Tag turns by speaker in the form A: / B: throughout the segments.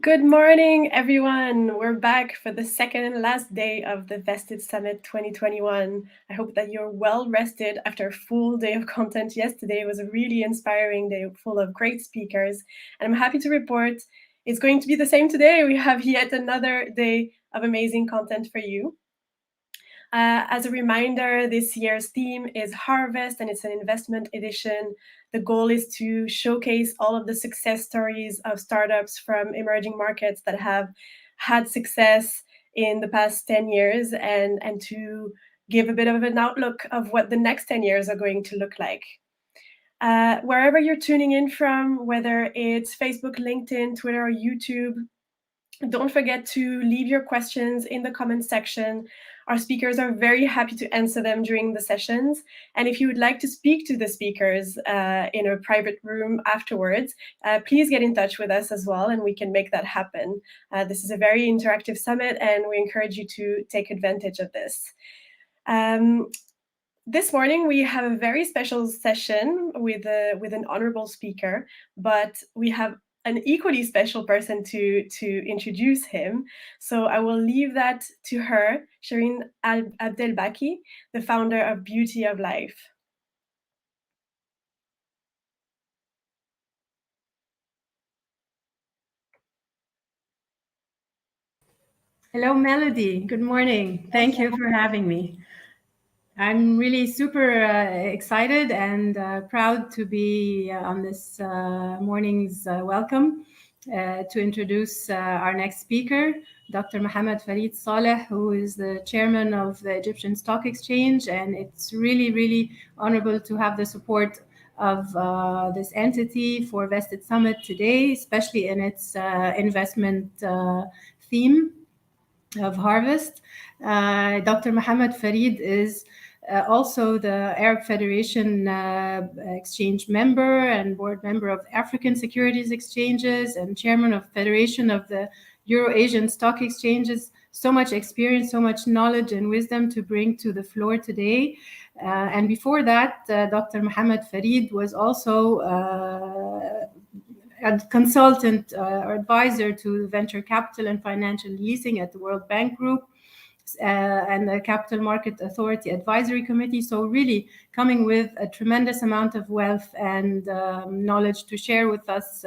A: Good morning, everyone. We're back for the second and last day of the Vested Summit 2021. I hope that you're well rested after a full day of content yesterday. It was a really inspiring day full of great speakers. And I'm happy to report it's going to be the same today. We have yet another day of amazing content for you. As a reminder, this year's theme is Harvest, and it's an investment edition. The goal is to showcase all of the success stories of startups from emerging markets that have had success in the past 10 years and to give a bit of an outlook of what the next 10 years are going to look like. Wherever you're tuning in from, whether it's Facebook, LinkedIn, Twitter, or YouTube, don't forget to leave your questions in the comments section. Our speakers are very happy to answer them during the sessions. And if you would like to speak to the speakers in a private room afterwards, please get in touch with us as well, and we can make that happen. This is a very interactive summit, and we encourage you to take advantage of this. This morning, we have a very special session with an honorable speaker, but we have an equally special person to introduce him. So I will leave that to her, Shireen Abdelbaki, the founder of Beauty of Life.
B: Hello, Melody. Good morning. Thank you for having me. I'm really super excited and proud to be on this morning's welcome to introduce our next speaker, Dr. Mohamed Farid Saleh, who is the chairman of the Egyptian Stock Exchange. And it's really, really honorable to have the support of this entity for Vested Summit today, especially in its investment theme of Harvest. Dr. Mohamed Farid is also the Arab Federation Exchange member and board member of African Securities Exchanges and chairman of Federation of the Euro-Asian Stock Exchanges. So much experience, so much knowledge and wisdom to bring to the floor today. And before that, Dr. Mohamed Farid was also a consultant or advisor to venture capital and financial leasing at the World Bank Group and the Capital Market Authority Advisory Committee. So really coming with a tremendous amount of wealth and knowledge to share with us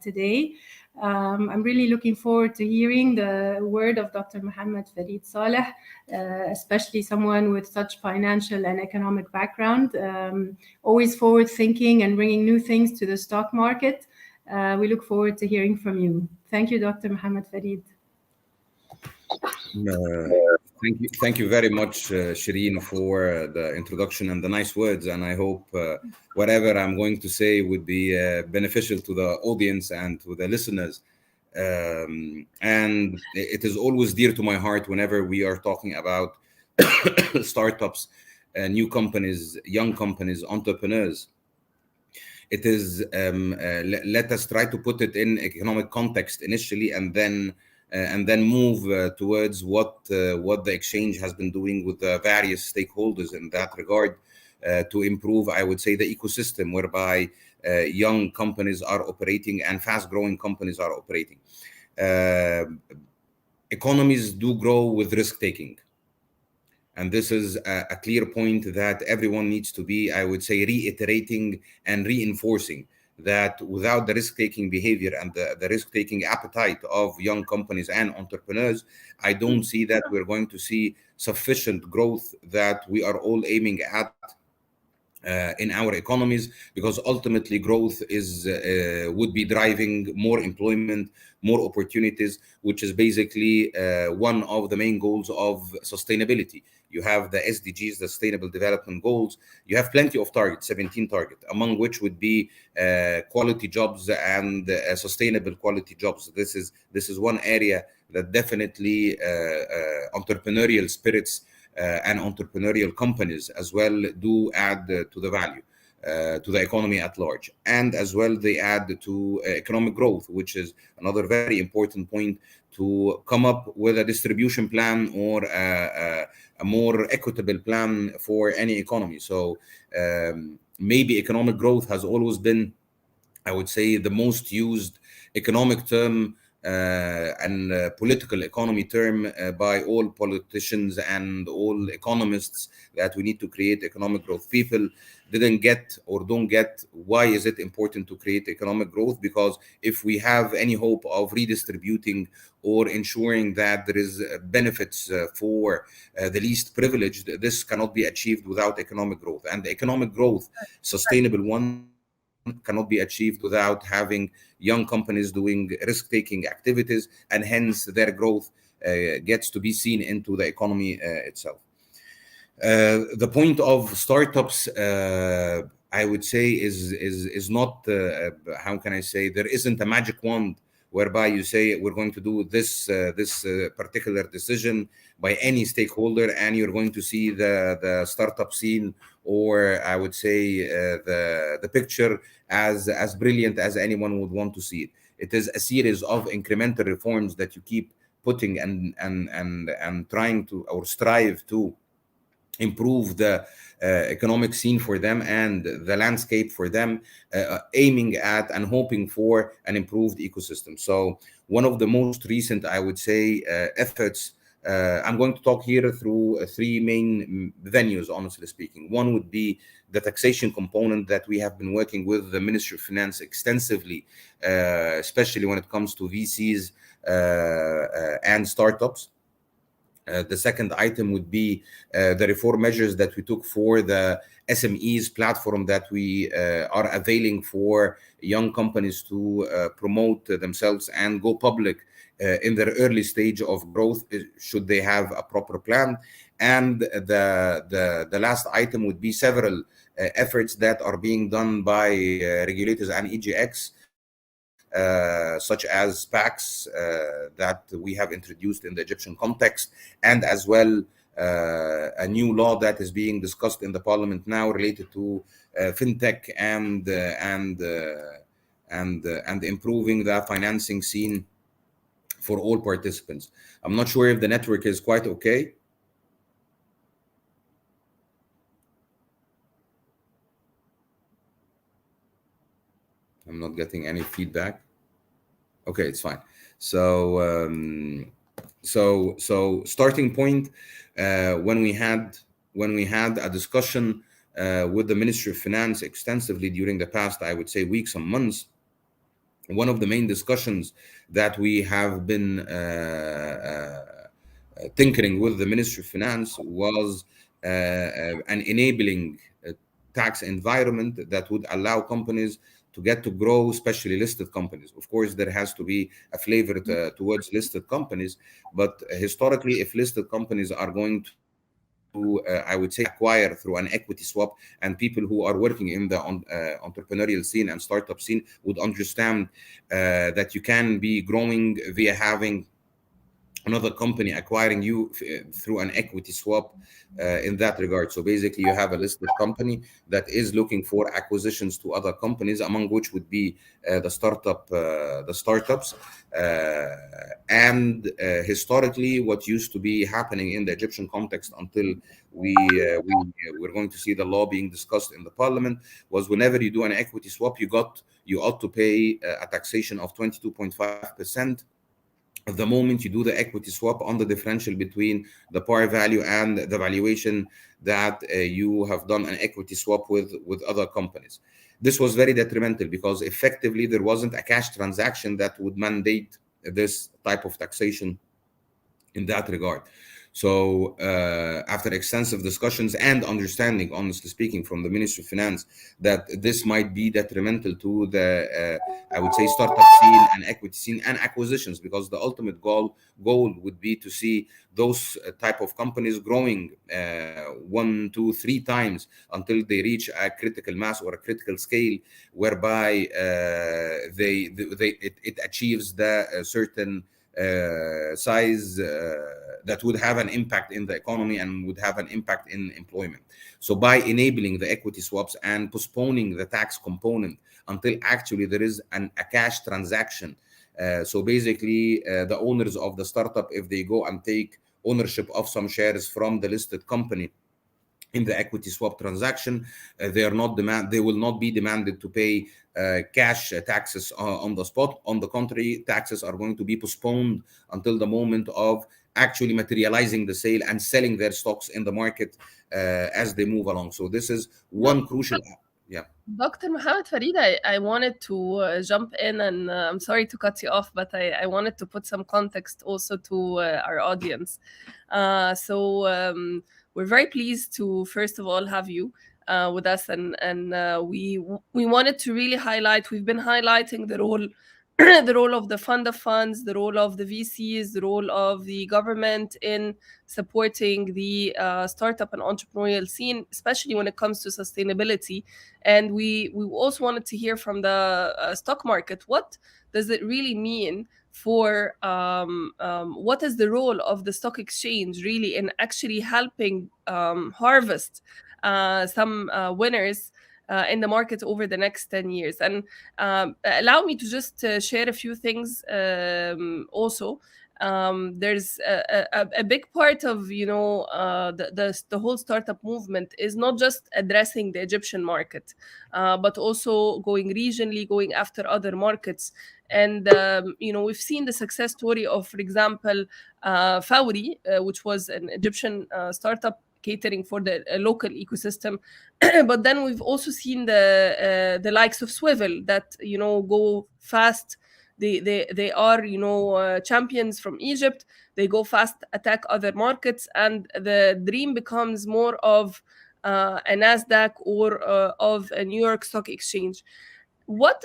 B: today. I'm really looking forward to hearing the word of Dr. Mohamed Farid Saleh, especially someone with such financial and economic background, always forward thinking and bringing new things to the stock market. We look forward to hearing from you. Thank you, Dr. Mohamed Farid.
C: Thank you very much, Shireen, for the introduction and the nice words. And I hope whatever I'm going to say would be beneficial to the audience and to the listeners. And it is always dear to my heart whenever we are talking about startups, new companies, young companies, entrepreneurs. It is let us try to put it in economic context initially, and then move towards what the exchange has been doing with the various stakeholders in that regard to improve, I would say, the ecosystem whereby young companies are operating and fast-growing companies are operating. Economies do grow with risk-taking. And this is a clear point that everyone needs to be, I would say, reiterating and reinforcing, that without the risk-taking behavior and the risk-taking appetite of young companies and entrepreneurs, I don't see that we're going to see sufficient growth that we are all aiming at in our economies, because ultimately growth would be driving more employment, more opportunities, which is basically one of the main goals of sustainability. You have the SDGs, the Sustainable Development Goals. You have plenty of targets, 17 targets, among which would be quality jobs and sustainable quality jobs. This is one area that definitely entrepreneurial spirits and entrepreneurial companies as well do add to the value, to the economy at large. And as well, they add to economic growth, which is another very important point, to come up with a distribution plan or a more equitable plan for any economy. So maybe economic growth has always been, I would say, the most used economic term political economy term by all politicians and all economists, that we need to create economic growth. People didn't get or don't get why is it important to create economic growth, because if we have any hope of redistributing or ensuring that there is benefits for the least privileged, this cannot be achieved without economic growth. And the economic growth, sustainable one, cannot be achieved without having young companies doing risk-taking activities, and hence their growth gets to be seen into the economy itself. The point of startups, I would say, is not how can I say, there isn't a magic wand whereby you say we're going to do this particular decision by any stakeholder, and you're going to see the startup scene, or I would say the picture as brilliant as anyone would want to see it. It is a series of incremental reforms that you keep putting and trying to, or strive to improve the economic scene for them and the landscape for them, aiming at and hoping for an improved ecosystem. So one of the most recent, I would say, efforts, I'm going to talk here through three main venues, honestly speaking. One would be the taxation component that we have been working with the Ministry of Finance extensively, especially when it comes to VCs and startups. The second item would be the reform measures that we took for the SMEs platform that we are availing for young companies to promote themselves and go public in their early stage of growth, should they have a proper plan. And the last item would be several efforts that are being done by regulators and EGX, such as PACs that we have introduced in the Egyptian context, and as well a new law that is being discussed in the parliament now related to fintech and improving the financing scene for all participants. I'm not sure if the network is quite okay. I'm not getting any feedback. Okay, it's fine. So starting point, when we had a discussion with the Ministry of Finance extensively during the past, I would say, weeks and months, one of the main discussions that we have been tinkering with the Ministry of Finance was an enabling tax environment that would allow companies to get to grow, especially listed companies. Of course, there has to be a flavor towards listed companies, but historically, if listed companies are going to, I would say, acquire through an equity swap, and people who are working in the entrepreneurial scene and startup scene would understand that you can be growing via having another company acquiring you through an equity swap in that regard. So basically, you have a listed company that is looking for acquisitions to other companies, among which would be the startups. And historically, what used to be happening in the Egyptian context until we're going to see the law being discussed in the parliament was, whenever you do an equity swap, you ought to pay a taxation of 22.5%. The moment you do the equity swap on the differential between the par value and the valuation that you have done an equity swap with other companies. This was very detrimental because effectively there wasn't a cash transaction that would mandate this type of taxation in that regard. So after extensive discussions and understanding, honestly speaking, from the Ministry of Finance, that this might be detrimental to the, I would say, startup scene and equity scene and acquisitions, because the ultimate goal would be to see those type of companies growing 1, 2, 3 times until they reach a critical mass or a critical scale, whereby it achieves the certain size that would have an impact in the economy and would have an impact in employment. So by enabling the equity swaps and postponing the tax component until actually there is a cash transaction, so basically the owners of the startup, if they go and take ownership of some shares from the listed company, in the equity swap transaction. They will not be demanded to pay cash taxes on the spot. On the contrary, taxes are going to be postponed until the moment of actually materializing the sale and selling their stocks in the market as they move along. So this is one crucial. Yeah.
D: Dr. Mohamed Farid, I wanted to jump in, and I'm sorry to cut you off, but I wanted to put some context also to our audience. We're very pleased to, first of all, have you with us, and we wanted to really highlight. We've been highlighting the role. The role of the fund of funds, the role of the VCs, the role of the government in supporting the startup and entrepreneurial scene, especially when it comes to sustainability. And we also wanted to hear from the stock market. What does it really mean for what is the role of the stock exchange really in actually helping harvest some winners in the market over the next 10 years? And allow me to just share a few things also. There's a big part of the whole startup movement is not just addressing the Egyptian market, but also going regionally, going after other markets. And we've seen the success story of, for example, Fawri, which was an Egyptian startup catering for the local ecosystem. But then we've also seen the likes of Swivel that go fast. They are champions from Egypt. They go fast, attack other markets, and the dream becomes more of a Nasdaq or of a New York Stock Exchange. What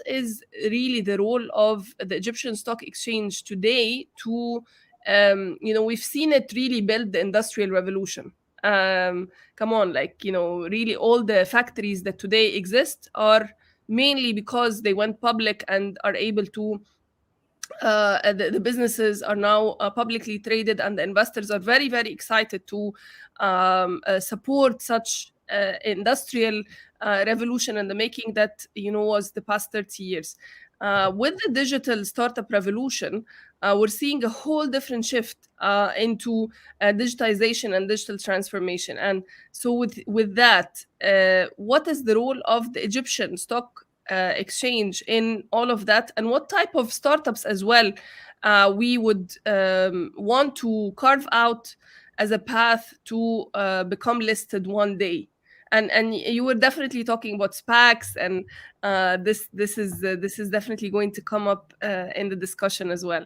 D: is really the role of the Egyptian Stock Exchange today to we've seen it really build the industrial revolution. Come on, really all the factories that today exist are mainly because they went public and are able to the businesses are now publicly traded, and the investors are very, very excited to support such industrial revolution in the making that was the past 30 years. With the digital startup revolution, we're seeing a whole different shift into digitization and digital transformation. And so with that, what is the role of the Egyptian stock exchange in all of that, and what type of startups as well we would want to carve out as a path to become listed one day? And you were definitely talking about SPACs, and this is definitely going to come up in the discussion as well.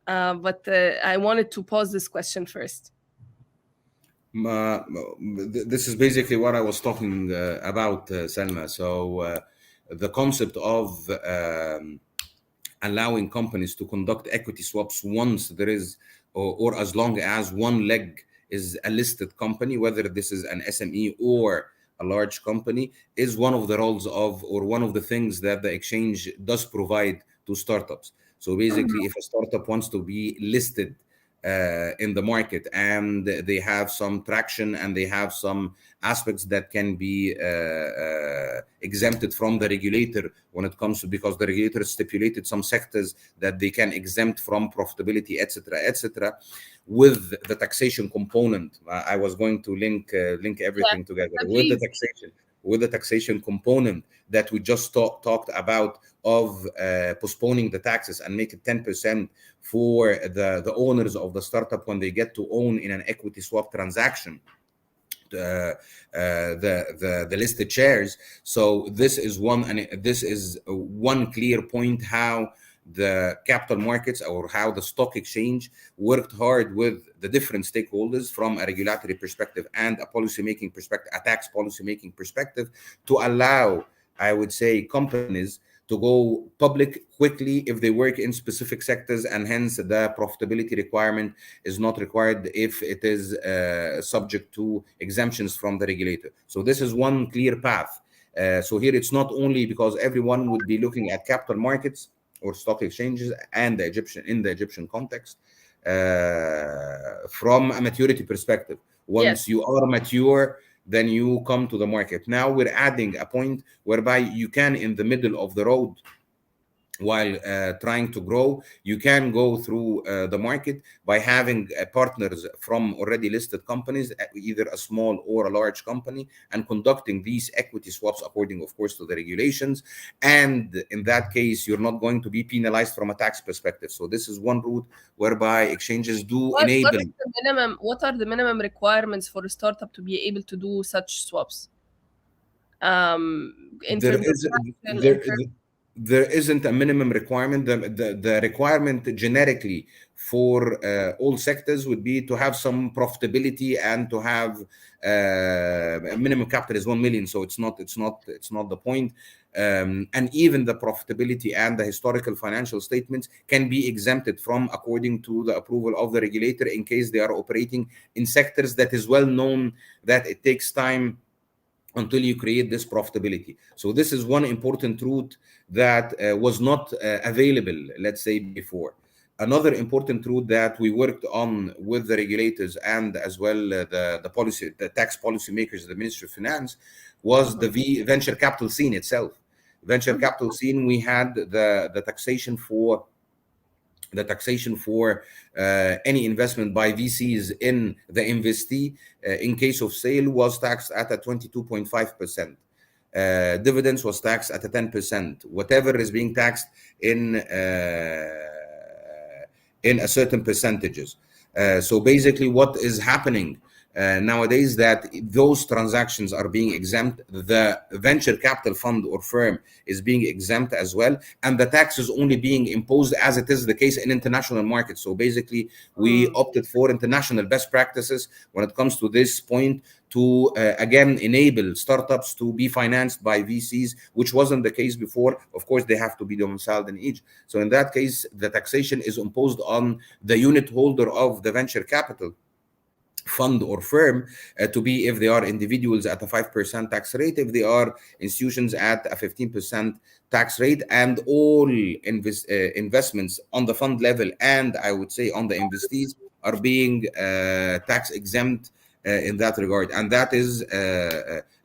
D: But I wanted to pause this question first.
C: This is basically what I was talking about, Salma. So the concept of allowing companies to conduct equity swaps once there is, or as long as one leg is a listed company, whether this is an SME or a large company, is one of the roles of, or one of the things that the exchange does provide to startups. So basically, if a startup wants to be listed in the market and they have some traction and they have some aspects that can be exempted from the regulator when it comes to, because the regulator stipulated some sectors that they can exempt from profitability, etc., with the taxation component. I was going to link everything together with the taxation component that we just talked about, of postponing the taxes and make it 10% for the owners of the startup when they get to own in an equity swap transaction the listed shares. So this is one clear point how the capital markets, or how the stock exchange worked hard with the different stakeholders from a regulatory perspective and a policymaking perspective, a tax policymaking perspective, to allow, I would say, companies to go public quickly if they work in specific sectors, and hence the profitability requirement is not required if it is subject to exemptions from the regulator. So this is one clear path. So here it's not only because everyone would be looking at capital markets or stock exchanges and the Egyptian context from a maturity perspective. Once you are mature, then you come to the market. Now we're adding a point whereby you can, in the middle of the road, while trying to grow. You can go through the market by having partners from already listed companies, either a small or a large company, and conducting these equity swaps according, of course, to the regulations. And in that case, you're not going to be penalized from a tax perspective. So this is one route whereby exchanges do enable.
D: What are the minimum requirements for a startup to be able to do such swaps? In
C: There
D: terms
C: is
D: of action,
C: there, there isn't a minimum requirement. The requirement generically for all sectors would be to have some profitability and to have a minimum capital is 1 million. So it's not the point. And even the profitability and the historical financial statements can be exempted from according to the approval of the regulator in case they are operating in sectors that is well known that it takes time until you create this profitability. So this is one important route that was not available, let's say, before. Another important route that we worked on with the regulators and as well the tax policy makers, the Ministry of Finance, was the venture capital scene itself. Venture capital scene, we had the taxation for any investment by VCs in the investee in case of sale was taxed at a 22.5%. Dividends was taxed at a 10%. Whatever is being taxed in a certain percentages. So basically, what is happening nowadays that those transactions are being exempt. The venture capital fund or firm is being exempt as well, and the tax is only being imposed as it is the case in international markets. So basically, we opted for international best practices when it comes to this point to again enable startups to be financed by VCs, which wasn't the case before. Of course, they have to be domiciled in Egypt. So in that case, the taxation is imposed on the unit holder of the venture capital fund or firm to be, if they are individuals, at a 5% tax rate, if they are institutions at a 15% tax rate, and all investments on the fund level and I would say on the investees are being tax exempt in that regard. And that is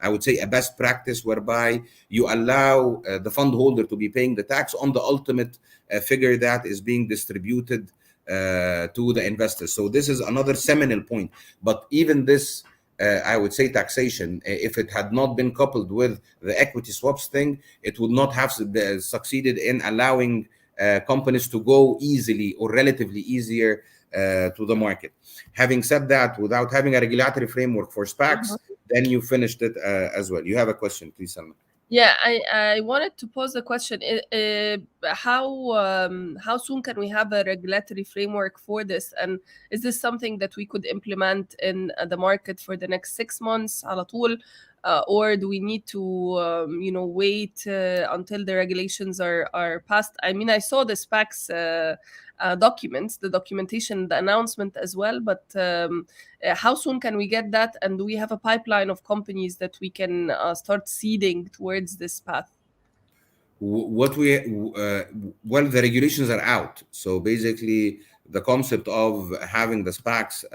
C: I would say a best practice whereby you allow the fund holder to be paying the tax on the ultimate figure that is being distributed to the investors. So this is another seminal point. But even this, I would say, taxation, if it had not been coupled with the equity swaps thing, it would not have succeeded in allowing companies to go easily or relatively easier to the market. Having said that, without having a regulatory framework for SPACs, then you finished it as well. You have a question, please, Salma.
D: Yeah, I wanted to pose the question: how soon can we have a regulatory framework for this? And is this something that we could implement in the market for the next 6 months, على طول, or do we need to wait until the regulations are passed? I mean, I saw the SPACs documents, the documentation, the announcement as well, but how soon can we get that, and do we have a pipeline of companies that we can start seeding towards this path?
C: Well, the regulations are out, so basically the concept of having the SPACs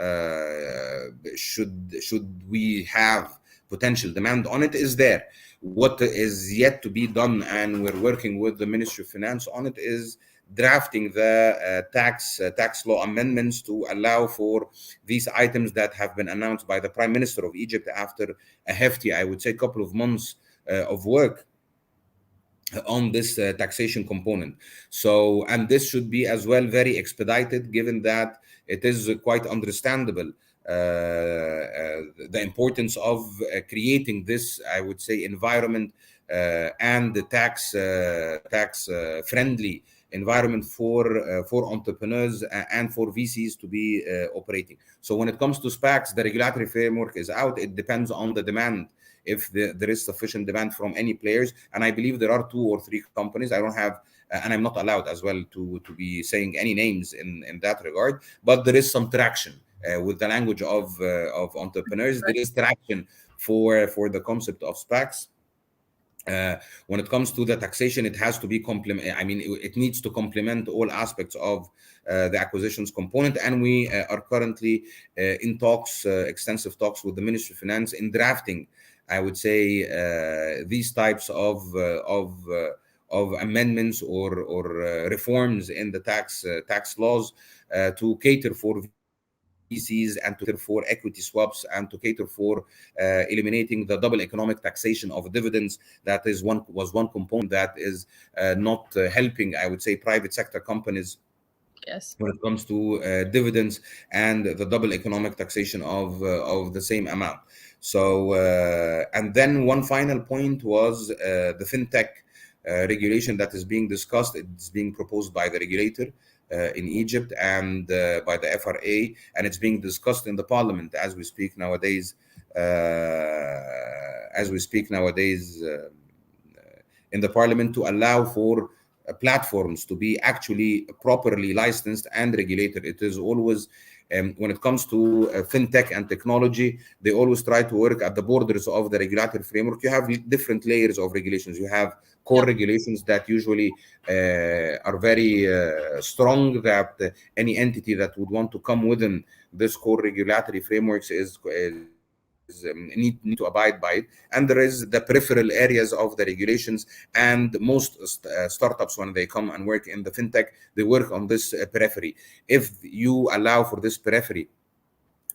C: should we have potential demand on it is there. What is yet to be done, and we're working with the Ministry of Finance on it, is drafting the tax law amendments to allow for these items that have been announced by the Prime Minister of Egypt after a hefty, I would say, couple of months of work on this taxation component. So, and this should be as well very expedited, given that it is quite understandable the importance of creating this, I would say, environment and the tax friendly environment for entrepreneurs and for VCs to be operating. So when it comes to SPACs, the regulatory framework is out. It depends on the demand, if there is sufficient demand from any players. And I believe there are 2 or 3 companies. I don't have, and I'm not allowed as well to be saying any names in that regard, but there is some traction with the language of entrepreneurs. There is traction for the concept of SPACs. When it comes to the taxation, it has to be it needs to complement all aspects of the acquisitions component, and we are currently in talks, extensive talks with the Ministry of Finance in drafting, I would say, these types of amendments or reforms in the tax laws to cater for VCs and to cater for equity swaps and to cater for eliminating the double economic taxation of dividends. That was one component that is not helping, I would say, private sector companies.
D: Yes.
C: When it comes to dividends and the double economic taxation of the same amount. So and then one final point was the fintech regulation that is being discussed. It's being proposed by the regulator in Egypt and by the FRA, and it's being discussed in the parliament as we speak nowadays. In the parliament, to allow for platforms to be actually properly licensed and regulated. It is always when it comes to fintech and technology, they always try to work at the borders of the regulatory framework. You have different layers of regulations. You have core regulations that usually are very strong, that any entity that would want to come within this core regulatory frameworks need to abide by it. And there is the peripheral areas of the regulations, and most startups, when they come and work in the fintech, they work on this periphery. If you allow for this periphery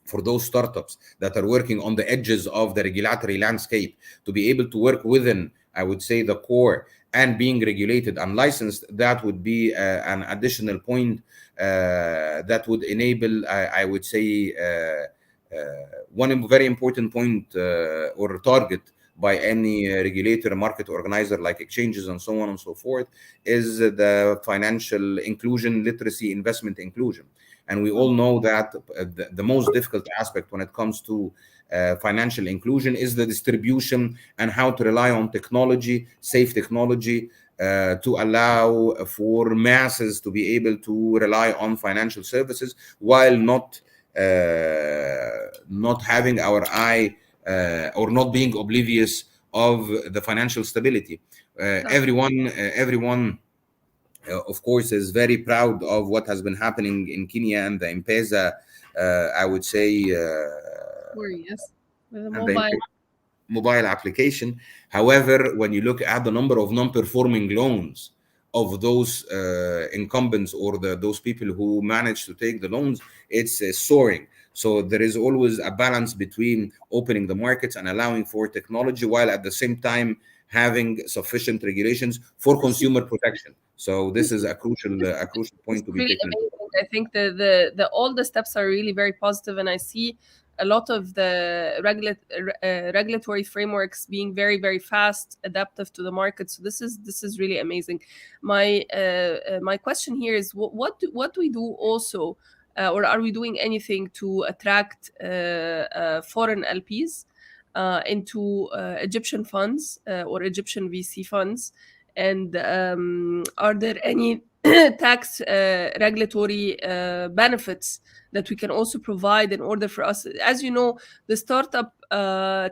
C: for those startups that are working on the edges of the regulatory landscape to be able to work within, I would say, the core and being regulated and licensed, that would be an additional point that would enable, I would say, one very important point or target by any regulator, market organizer like exchanges and so on and so forth, is the financial inclusion, literacy, investment inclusion. And we all know that the most difficult aspect when it comes to financial inclusion is the distribution and how to rely on technology, safe technology, to allow for masses to be able to rely on financial services while not having our eye or not being oblivious of the financial stability. Everyone of course is very proud of what has been happening in Kenya and the M-Pesa, I would say,
D: yes, with the
C: and the mobile application. However, when you look at the number of non-performing loans of those incumbents or those people who manage to take the loans, it's soaring. So there is always a balance between opening the markets and allowing for technology, while at the same time having sufficient regulations for consumer protection. So this is a crucial point to be taken.
D: I think the all the steps are really very positive, and I see a lot of the regulatory frameworks being very, very fast, adaptive to the market. So this is really amazing. My question here is, what do we do also, or are we doing anything to attract foreign LPs into Egyptian funds or Egyptian VC funds? And are there any tax regulatory benefits that we can also provide in order for us? As you know, the startup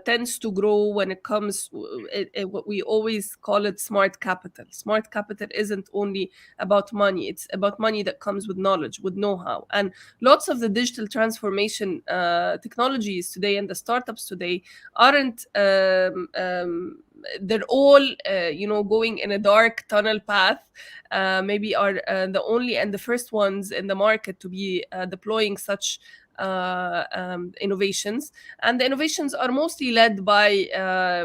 D: tends to grow when it comes, what we always call it, smart capital. Smart capital isn't only about money, it's about money that comes with knowledge, with know-how. And lots of the digital transformation technologies today and the startups today aren't they're all going in a dark tunnel path, maybe are the only and the first ones in the market to be deploying such innovations. And the innovations are mostly led by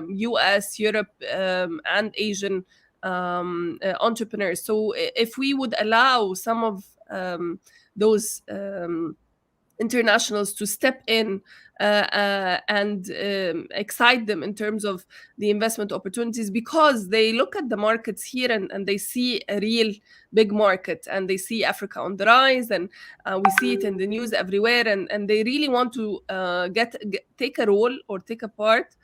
D: US, Europe, and Asian entrepreneurs. So if we would allow some of those internationals to step in and excite them in terms of the investment opportunities, because they look at the markets here and they see a real big market, and they see Africa on the rise, and we see it in the news everywhere, and they really want to take a role or take a part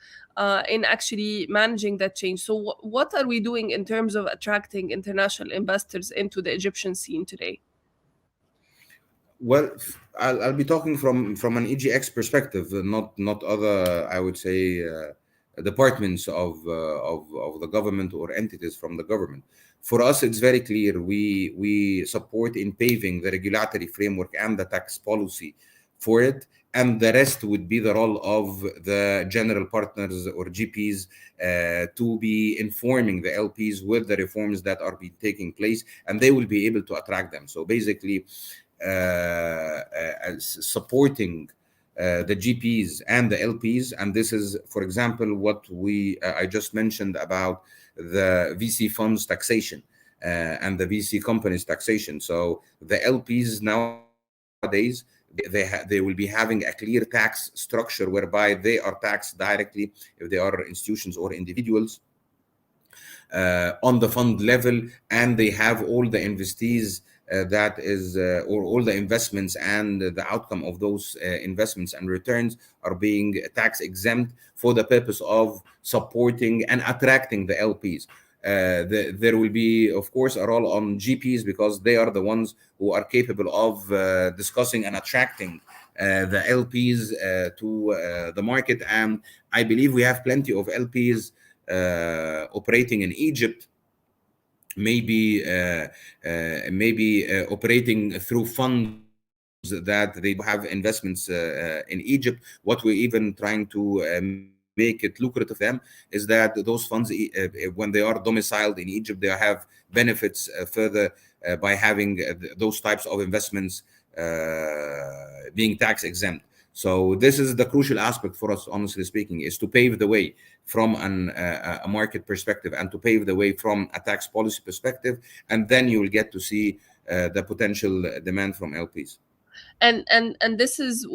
D: in actually managing that change. So what are we doing in terms of attracting international investors into the Egyptian scene today?
C: Well, I'll be talking from an EGX perspective, not other, I would say, departments of the government or entities from the government. For us, it's very clear. We support in paving the regulatory framework and the tax policy for it, and the rest would be the role of the general partners or GPs to be informing the LPs with the reforms that are taking place, and they will be able to attract them. So basically, supporting the GPs and the LPs, and this is, for example, what I just mentioned about the VC funds taxation and the VC companies taxation. So the LPs nowadays, they will be having a clear tax structure whereby they are taxed directly if they are institutions or individuals on the fund level, and they have all the investees that is or all the investments and the outcome of those investments and returns are being tax exempt for the purpose of supporting and attracting the LPs. There will be, of course, a role on GPs because they are the ones who are capable of discussing and attracting the LPs to the market. And I believe we have plenty of LPs operating in Egypt, maybe operating through funds that they have investments in Egypt. What we're even trying to make it lucrative for them is that those funds, when they are domiciled in Egypt, they have benefits further by having those types of investments being tax exempt. So this is the crucial aspect for us, honestly speaking, is to pave the way from a market perspective and to pave the way from a tax policy perspective, and then you will get to see the potential demand from LPs.
D: And this is,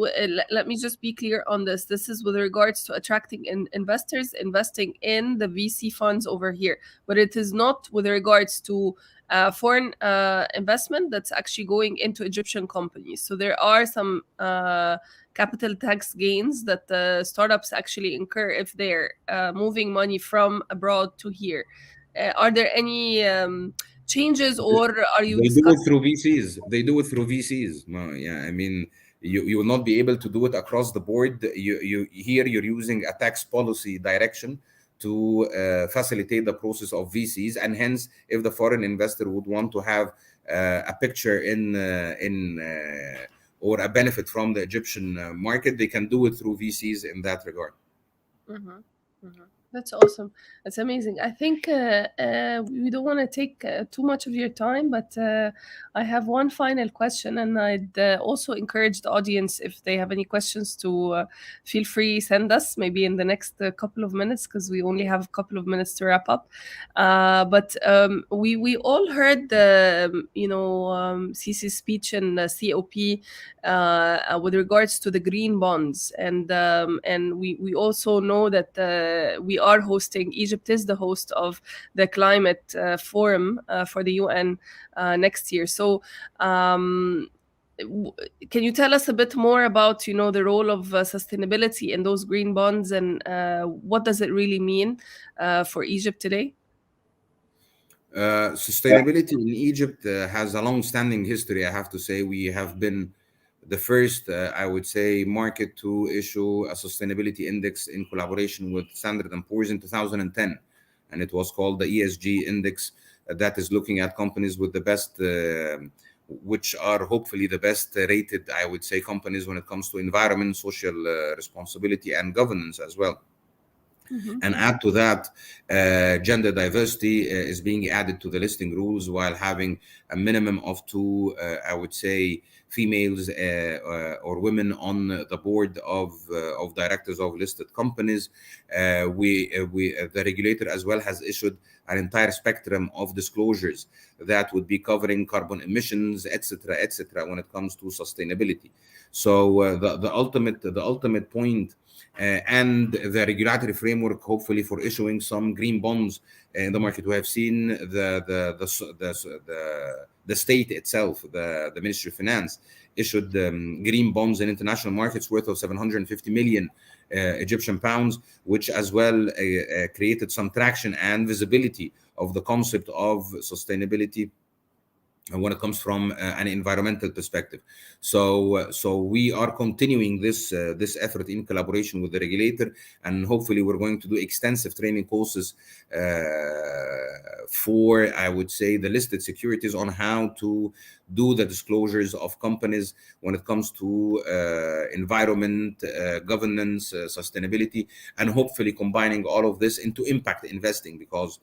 D: let me just be clear on this. This is with regards to attracting investors investing in the VC funds over here, but it is not with regards to foreign investment that's actually going into Egyptian companies. So there are some capital tax gains that the startups actually incur if they're moving money from abroad to here. Are there any changes, or are you
C: They
D: discussing?
C: do it through VCs. They do it through VCs. No, yeah, I mean, you will not be able to do it across the board. You're using a tax policy direction to facilitate the process of VCs, and hence, if the foreign investor would want to have a picture in or a benefit from the Egyptian market, they can do it through VCs in that regard.
D: Mm-hmm. Mm-hmm. That's awesome. That's amazing. I think we don't want to take too much of your time, but I have one final question, and I'd also encourage the audience, if they have any questions, to feel free, send us maybe in the next couple of minutes, because we only have a couple of minutes to wrap up. But we all heard the Sisi's speech in COP with regards to the green bonds, and we also know that we are hosting. Egypt is the host of the climate forum for the UN next year. So can you tell us a bit more about the role of sustainability in those green bonds, and what does it really mean for Egypt today?
C: Sustainability in Egypt has a long-standing history. I have to say, we have been the first, I would say, market to issue a sustainability index in collaboration with Standard & Poor's in 2010. And it was called the ESG index, that is looking at companies with the best, which are hopefully the best rated, I would say, companies when it comes to environment, social responsibility, and governance as well. Mm-hmm. And add to that, gender diversity is being added to the listing rules, while having a minimum of 2, I would say, females or women on the board of directors of listed companies. The regulator as well has issued an entire spectrum of disclosures that would be covering carbon emissions, etc., when it comes to sustainability. So the ultimate point. And the regulatory framework, hopefully, for issuing some green bonds in the market. We have seen the state itself, the Ministry of Finance, issued green bonds in international markets worth of 750 million Egyptian pounds, which as well created some traction and visibility of the concept of sustainability when it comes from an environmental perspective. So we are continuing this effort in collaboration with the regulator, and hopefully we're going to do extensive training courses for, I would say, the listed securities on how to do the disclosures of companies when it comes to environment, governance, sustainability, and hopefully combining all of this into impact investing, because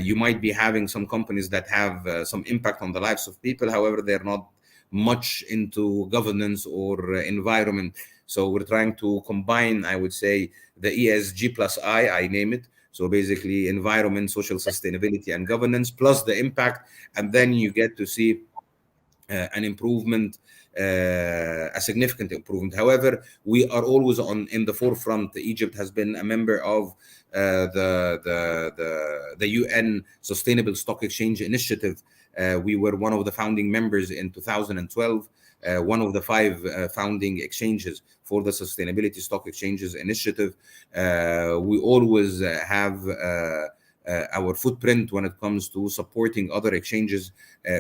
C: you might be having some companies that have some impact on the lives of people. However, they're not much into governance or environment. So we're trying to combine, I would say, the ESG plus I name it. So basically environment, social sustainability, and governance plus the impact. And then you get to see an improvement, a significant improvement. However, we are always in the forefront. Egypt has been a member of the UN Sustainable Stock Exchange Initiative. We were one of the founding members in 2012, one of the 5 founding exchanges for the Sustainability Stock Exchanges Initiative. We always have our footprint when it comes to supporting other exchanges.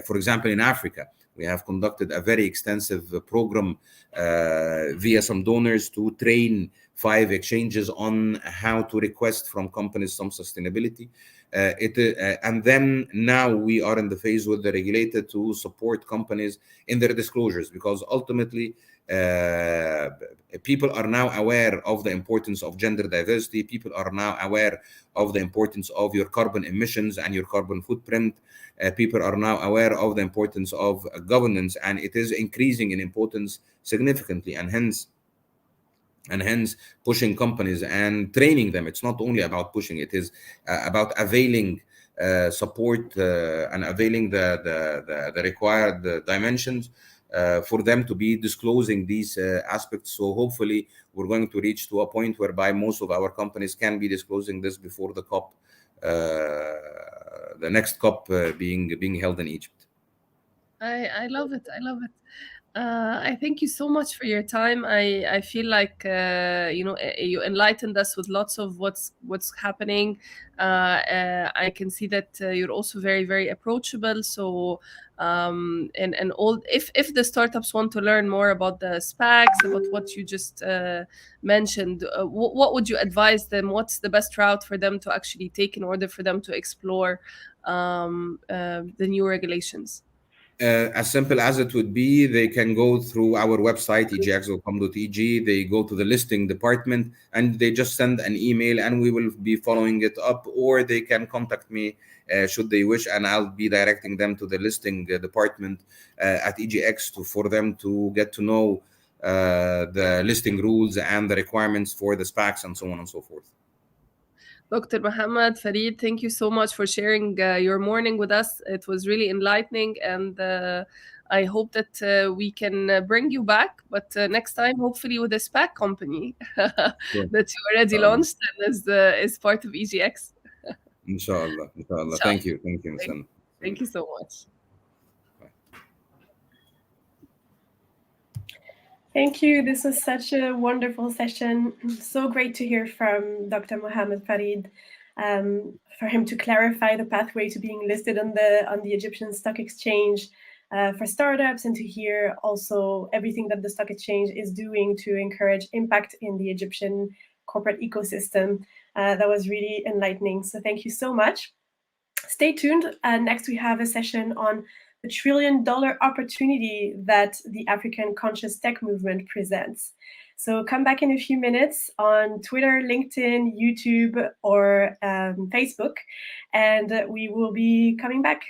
C: For example, in Africa, we have conducted a very extensive program via some donors to train 5 exchanges on how to request from companies some sustainability. And then now we are in the phase with the regulator to support companies in their disclosures, because ultimately people are now aware of the importance of gender diversity. People are now aware of the importance of your carbon emissions and your carbon footprint. People are now aware of the importance of governance, and it is increasing in importance significantly, and hence pushing companies and training them. It's not only about pushing, it is about availing support and availing the required dimensions for them to be disclosing these aspects. So hopefully we're going to reach to a point whereby most of our companies can be disclosing this before the COP, the next COP being held in Egypt.
D: I love it. I love it. I thank you so much for your time. I feel like you enlightened us with lots of what's happening. I can see that you're also very, very approachable. So and all, if the startups want to learn more about the SPACs, about what you just mentioned, what would you advise them? What's the best route for them to actually take in order for them to explore the new regulations?
C: As simple as it would be, they can go through our website, egx.com.eg. They go to the listing department and they just send an email, and we will be following it up. Or they can contact me should they wish, and I'll be directing them to the listing department at EGX for them to get to know the listing rules and the requirements for the SPACs and so on and so forth.
D: Dr. Mohamed, Farid, thank you so much for sharing your morning with us. It was really enlightening, and I hope that we can bring you back, but next time, hopefully with a SPAC company that you already launched and is part of EGX.
C: Inshallah. Thank you.
D: Thank you so much.
A: Thank you. This was such a wonderful session. So great to hear from Dr. Mohamed Farid, for him to clarify the pathway to being listed on the Egyptian Stock Exchange for startups, and to hear also everything that the stock exchange is doing to encourage impact in the Egyptian corporate ecosystem. That was really enlightening. So thank you so much. Stay tuned. Next, we have a session on the $1 trillion opportunity that the African conscious tech movement presents. So come back in a few minutes on Twitter, LinkedIn, YouTube, or Facebook, and we will be coming back.